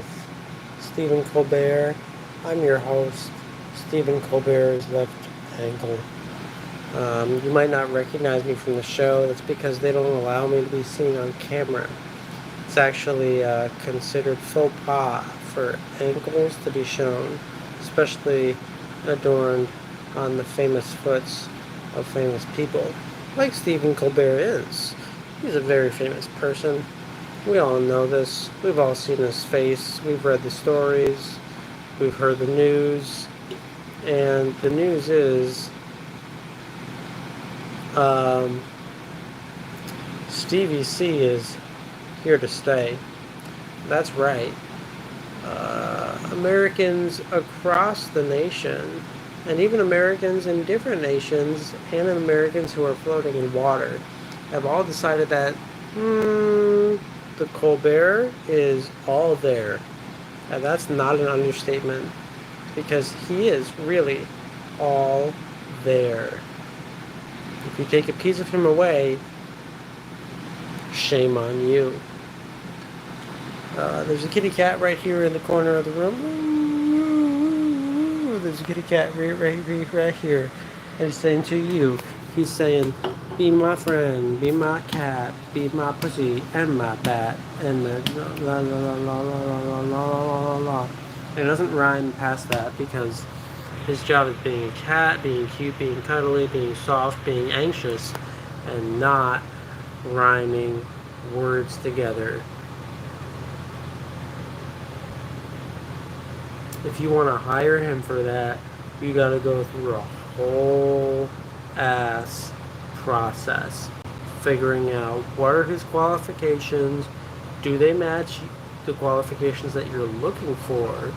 with Stephen Colbert. I'm your host, Stephen Colbert's Left Ankle. You might not recognize me from the show. That's because they don't allow me to be seen on camera. It's actually considered faux pas for ankles to be shown, especially adorned on the famous foots of famous people, like Stephen Colbert is. He's a very famous person. We all know this. We've all seen his face. We've read the stories. We've heard the news. And the news is Stevie C is here to stay. That's right. Americans across the nation, and even Americans in different nations, and Americans who are floating in water, have all decided that the Colbert is all there. And that's not an understatement, because he is really all there. If you take a piece of him away, shame on you. There's a kitty cat right here in the corner of the room. There's a kitty cat right here. And he's saying to you, he's saying, be my friend, be my cat, be my pussy, and my bat, and the la la la la la la la la la. It doesn't rhyme past that because his job is being a cat, being cute, being cuddly, being soft, being anxious, and not rhyming words together. If you want to hire him for that, you gotta go through a whole ass process. Figuring out what are his qualifications, do they match the qualifications that you're looking for,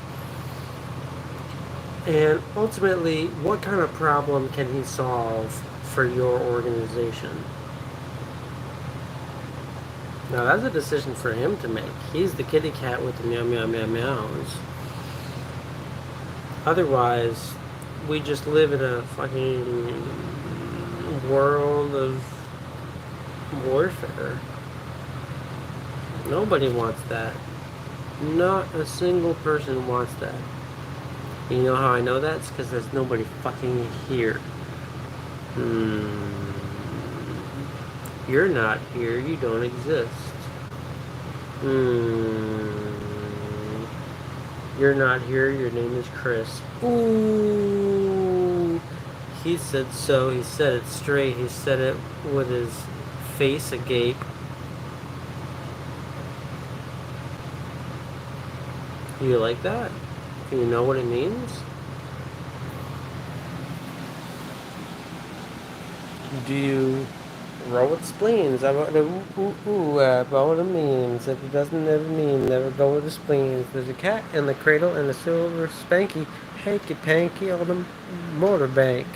and ultimately, what kind of problem can he solve for your organization? Now, that's a decision for him to make. He's the kitty cat with the meow meow meow meows. Otherwise, we just live in a fucking world of warfare. Nobody wants that. Not a single person wants that. You know how I know that? It's because there's nobody fucking here. You're not here. You don't exist. You're not here. Your name is Chris. Ooh. He said so. He said it straight. He said it with his face agape. You like that? You know what it means? Do you roll with spleens? About what it means. If it doesn't ever mean, never go with the spleens. There's a cat in the cradle and a silver spanky, hanky panky on the motorbank.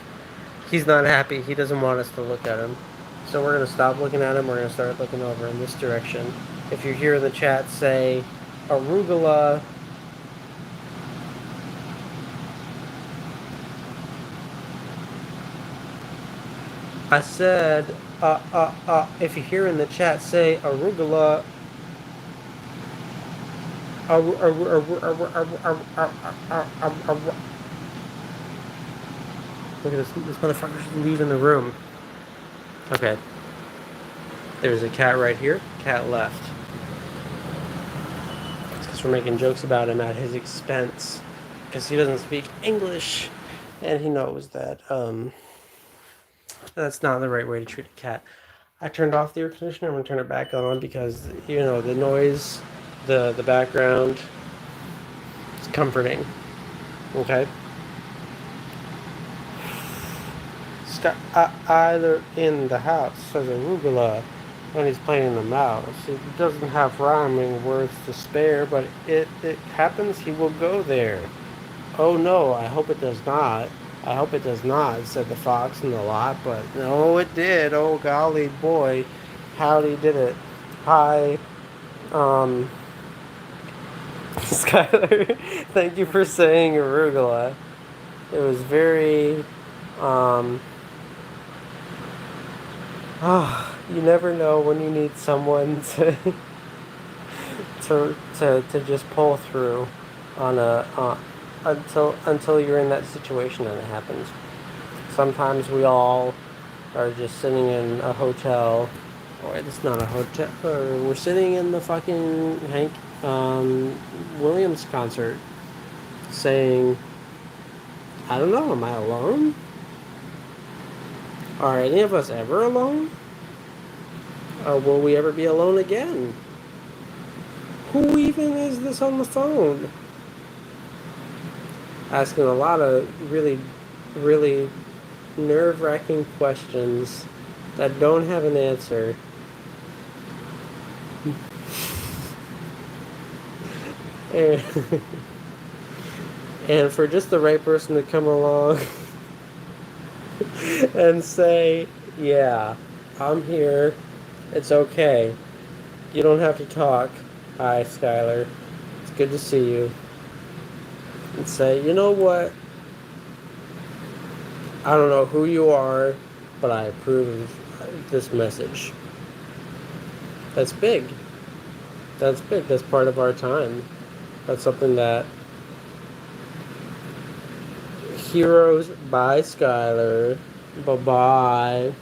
He's not happy. He doesn't want us to look at him. So we're going to stop looking at him. We're going to start looking over in this direction. If you're here in the chat, say arugula. I said, if you're here in the chat, say arugula. Look at this motherfucker's leaving the room. Okay. There's a cat right here. Cat left. It's because we're making jokes about him at his expense. Because he doesn't speak English. And he knows that, that's not the right way to treat a cat. I turned off the air conditioner. I'm going to turn it back on because, you know, the noise, the background, it's comforting. Okay? Either in the house, says arugula, when he's playing the mouse. He doesn't have rhyming words to spare, but it happens he will go there. Oh no, I hope it does not. I hope it does not, said the fox in the lot, but no, it did. Oh, golly boy, howdy did it. Hi, Skylar, thank you for saying arugula. It was very, you never know when you need someone to just pull through on until you're in that situation and it happens. Sometimes we all are just sitting in a hotel, or it's not a hotel, or we're sitting in the fucking Hank Williams concert, saying, I don't know, am I alone? Are any of us ever alone? Will we ever be alone again? Who even is this on the phone? Asking a lot of really, really nerve-wracking questions that don't have an answer. and, and for just the right person to come along and say, yeah, I'm here. It's okay. You don't have to talk. Hi, Skylar. It's good to see you. And say, you know what? I don't know who you are, but I approve of this message. That's big. That's big. That's part of our time. That's something that Heroes by Skylar. Bye-bye.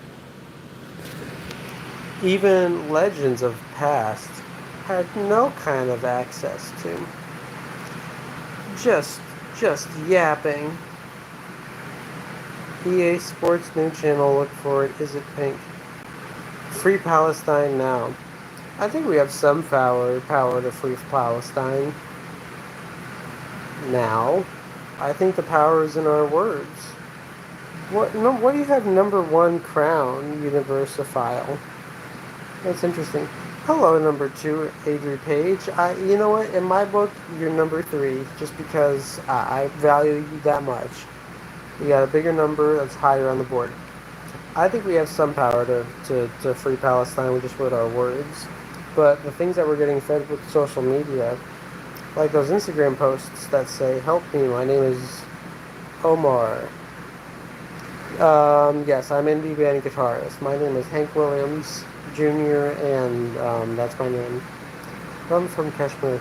Even legends of past had no kind of access to. Just yapping. EA Sports new channel, look for it. Is it pink? Free Palestine now. I think we have some power to free Palestine now. I think the power is in our words. What do you have number 1 crown, Universophile? That's interesting. Hello, number 2, Adri Page. You know what? In my book, you're number 3, just because I value you that much. You got a bigger number that's higher on the board. I think we have some power to free Palestine. We just wrote our words. But the things that we're getting fed with social media, like those Instagram posts that say, help me, my name is Omar. Yes, I'm indie band guitarist. My name is Hank Williams Jr., and that's my name. I'm from Kashmir.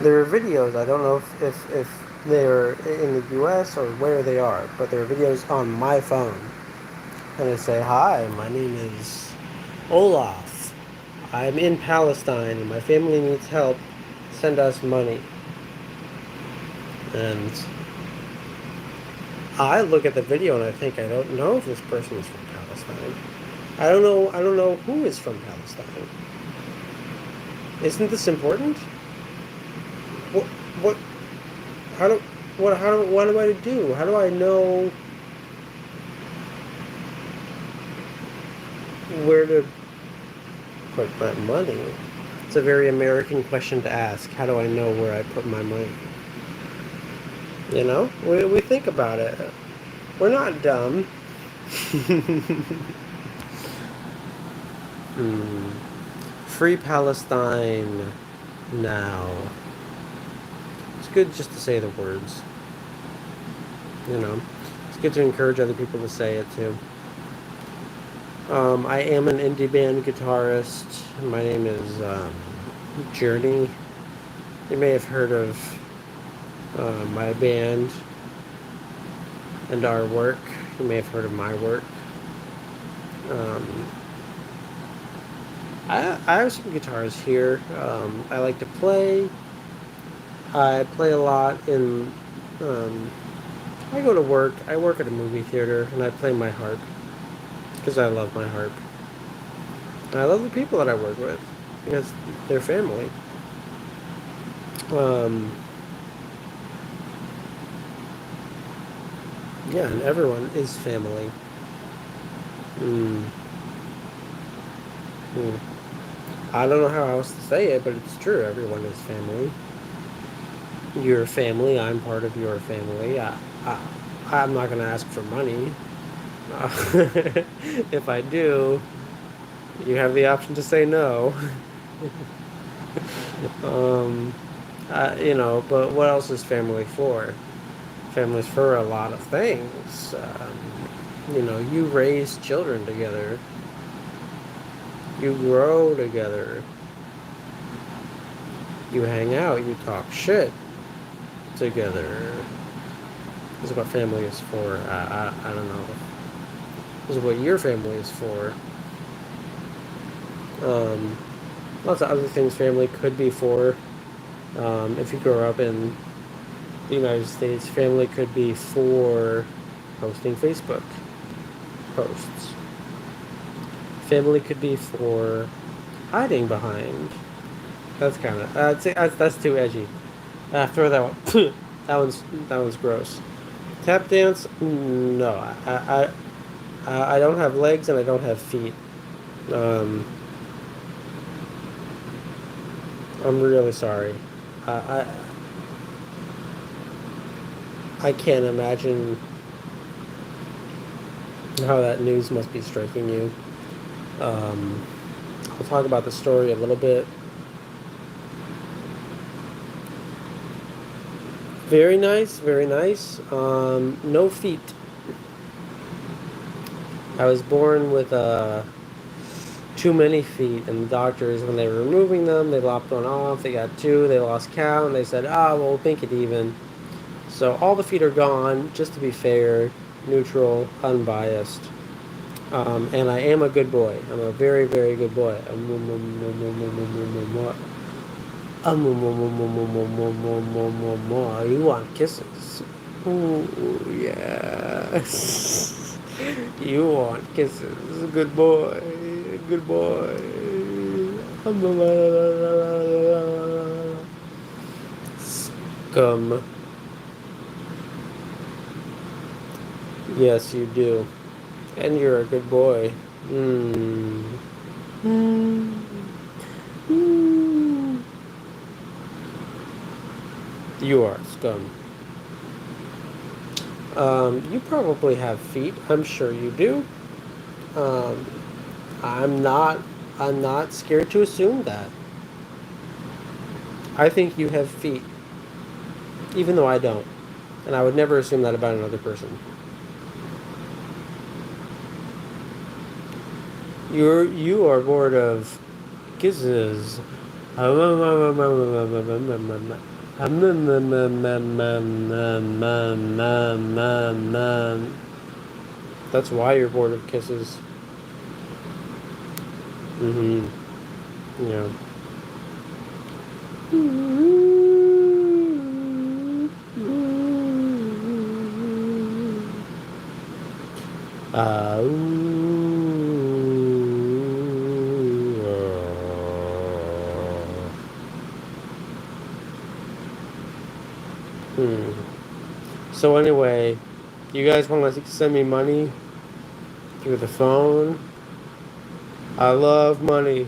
There are videos, I don't know if they're in the US or where they are, but there are videos on my phone. And they say, hi, my name is Olaf. I'm in Palestine and my family needs help. Send us money. And I look at the video and I think, I don't know if this person is from Palestine. I don't know who is from Palestine. Isn't this important? What do I do? How do I know where to put my money? It's a very American question to ask. How do I know where I put my money? You know, we think about it. We're not dumb. Free Palestine now. It's good just to say the words. You know, it's good to encourage other people to say it too. I am an indie band guitarist. My name is Journey. You may have heard of my band and our work. You may have heard of my work. I have some guitars here. I like to play. I play a lot in. I go to work. I work at a movie theater, and I play my harp because I love my harp. And I love the people that I work with because they're family. Yeah, and everyone is family. I don't know how else to say it, but it's true. Everyone is family. Your family, I'm part of your family. I'm not going to ask for money. If I do, you have the option to say no. You know, but what else is family for? Family's for a lot of things. You know, you raise children together. You grow together. You hang out. You talk shit together. This is what family is for. I don't know. This is what your family is for. Um, Lots of other things family could be for. If you grow up in the United States, family could be for posting Facebook posts. Family could be for hiding behind. That's kind of that's too edgy. Throw that one. that one's gross. Tap dance? No, I don't have legs and I don't have feet. Um, I'm really sorry. I I can't imagine how that news must be striking you. Um, I'll talk about the story a little bit. Very nice, very nice. No feet. I was born with too many feet, and the doctors, when they were removing them, they lopped one off. They got two. They lost count, and they said, "Ah, well, we'll make it even." So all the feet are gone. Just to be fair, neutral, unbiased. And I am a good boy. I'm a very, very good boy. You want kisses? Ooh, yes. You want kisses? Good boy. Good boy. Scum. Yes, you do. And you're a good boy. Mm. Mm. Mm. You are scum. You probably have feet. I'm sure you do. Um, I'm not. I'm not scared to assume that. I think you have feet, even though I don't, and I would never assume that about another person. You are bored of kisses. That's why you're bored of kisses. Mm-hmm. Yeah. Uh, So anyway, you guys want to send me money through the phone? I love money.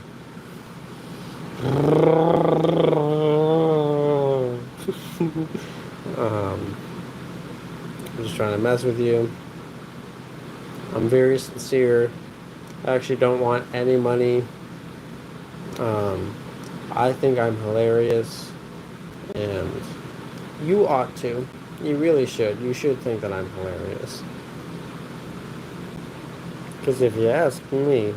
I'm just trying to mess with you. I'm very sincere. I actually don't want any money. I think I'm hilarious, and you ought to. You really should. You should think that I'm hilarious. Because if you ask me,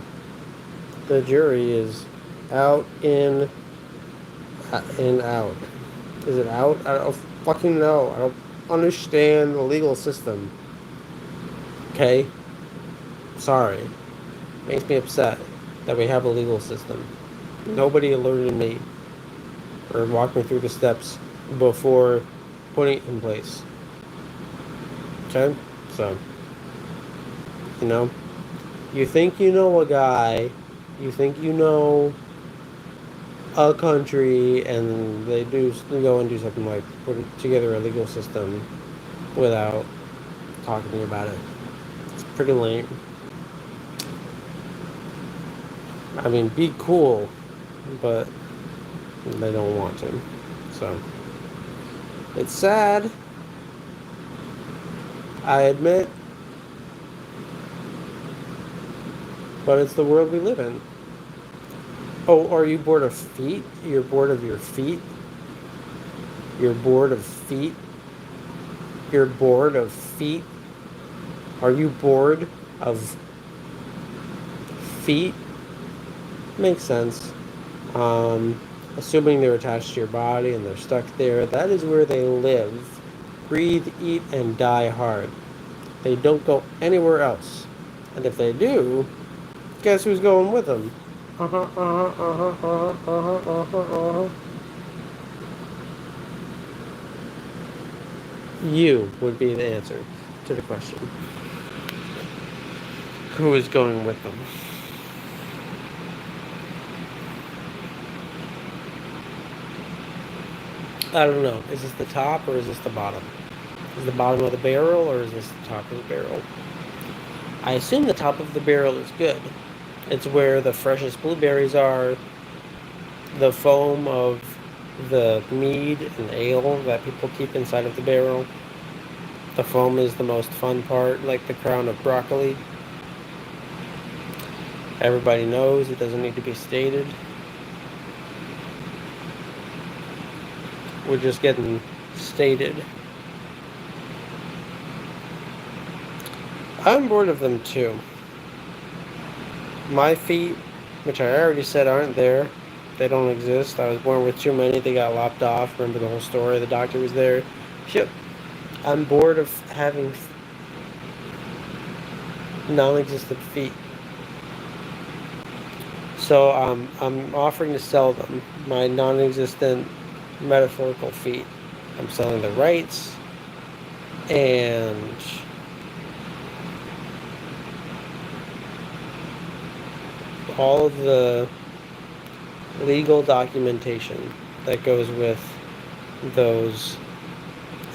the jury is out in out. Is it out? I don't fucking know. I don't understand the legal system. Okay? Sorry. Makes me upset that we have a legal system. Nobody alerted me or walked me through the steps before putting it in place. Okay? So, you know, you think you know a guy, you think you know a country, and they go and do something like put together a legal system without talking to you about it. It's pretty lame. I mean, be cool, but they don't want to. So, it's sad. I admit. But it's the world we live in. Oh, are you bored of feet? You're bored of your feet? You're bored of feet? You're bored of feet? Are you bored of feet? Makes sense. Um, Assuming they're attached to your body and they're stuck there, that is where they live, breathe, eat, and die hard. They don't go anywhere else. And if they do, guess who's going with them? Uh-huh, uh-huh, uh-huh, uh-huh, uh-huh, uh-huh. You would be the answer to the question. Who is going with them? I don't know. Is this the top or is this the bottom? Is the bottom of the barrel or is this the top of the barrel? I assume the top of the barrel is good. It's where the freshest blueberries are, the foam of the mead and ale that people keep inside of the barrel. The foam is the most fun part, like the crown of broccoli. Everybody knows, it doesn't need to be stated. We're just getting stated. I'm bored of them too. My feet, which I already said aren't there, they don't exist. I was born with too many, they got lopped off. Remember the whole story? The doctor was there. Yep. I'm bored of having non-existent feet. So I'm offering to sell them, my non-existent metaphorical feet. I'm selling the rights and all of the legal documentation that goes with those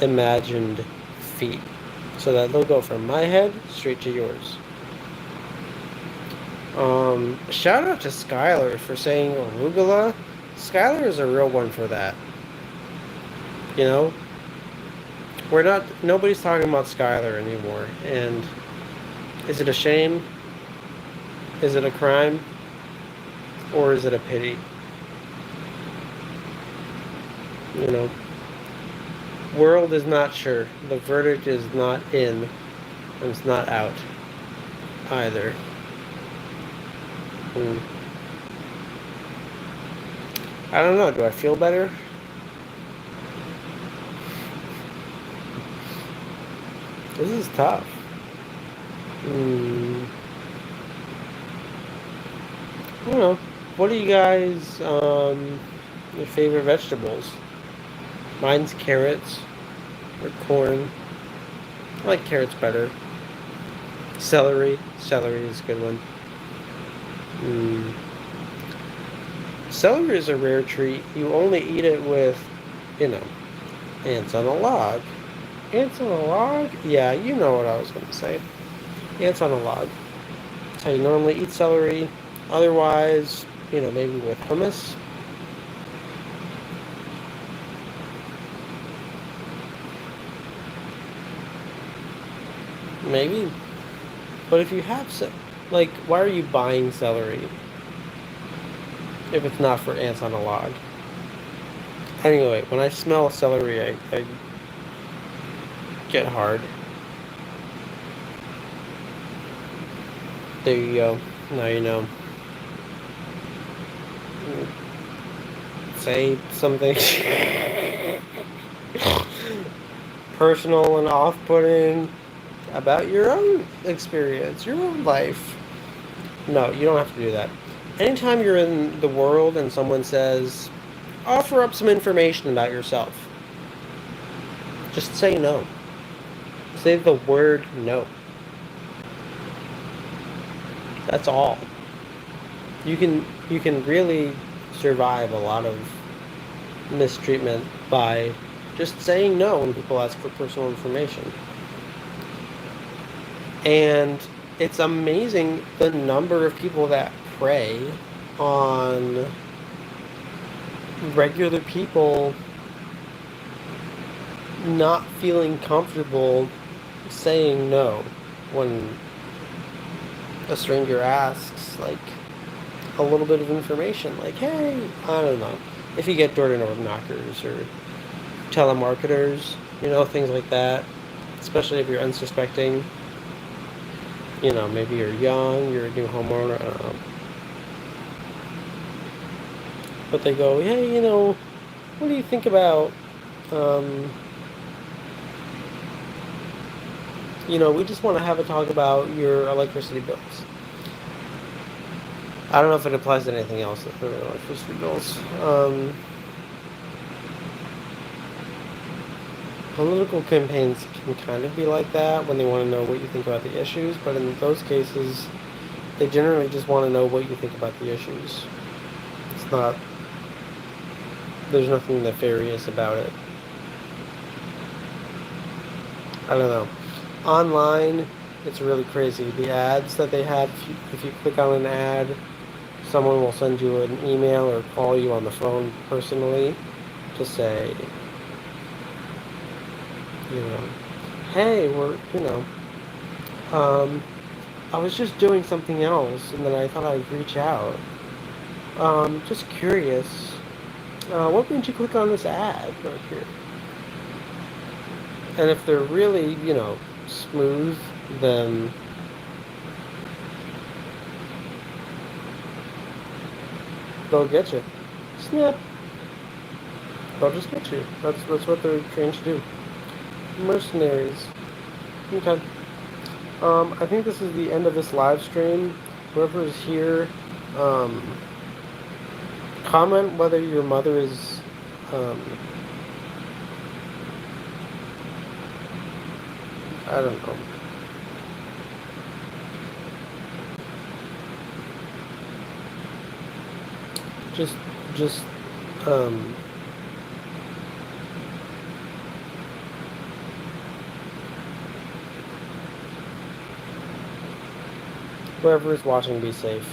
imagined feet. So that they'll go from my head straight to yours. Shout out to Skylar for saying arugula. Skylar is a real one for that. You know? Nobody's talking about Skylar anymore. And is it a shame? Is it a crime? Or is it a pity? You know? World is not sure. The verdict is not in. And it's not out. Either. I don't know. Do I feel better? This is tough. I don't know. What are you guys, your favorite vegetables? Mine's carrots or corn. I like carrots better. Celery. Celery is a good one. Celery is a rare treat. You only eat it with, ants on a log. Ants on a log? Yeah, you know what I was going to say. Ants on a log. That's how you normally eat celery. Otherwise, maybe with hummus. Maybe. But if you have why are you buying celery if it's not for ants on a log? Anyway, when I smell celery, I get hard. There you go. Now you know. Say something personal and off-putting about your own experience, your own life. No, you don't have to do that. Anytime you're in the world and someone says, offer up some information about yourself, just say no. Say the word no. That's all. You can really survive a lot of mistreatment by just saying no when people ask for personal information. And it's amazing the number of people that prey on regular people not feeling comfortable saying no when a stranger asks, a little bit of information. Hey, I don't know. If you get door-to-door knockers or telemarketers, things like that, especially if you're unsuspecting. Maybe you're young, you're a new homeowner, I don't know. but they go, hey, what do you think about, um, we just want to have a talk about your electricity bills. I don't know if it applies to anything else for electricity bills. Political campaigns can kind of be like that when they want to know what you think about the issues, but in those cases, they generally just want to know what you think about the issues. It's not, there's nothing nefarious about it. I don't know. Online, it's really crazy. The ads that they have, if you click on an ad, someone will send you an email or call you on the phone personally to say, you know, hey, um, I was just doing something else, and then I thought I'd reach out. Just curious, what made you click on this ad right here? And if they're really, smooth, then they'll get you. Snap. They'll just get you. That's what they're trained to do. Mercenaries. Okay. I think this is the end of this live stream. Whoever is here, um, comment whether your mother is, I don't know. Just, um, whoever is watching, be safe.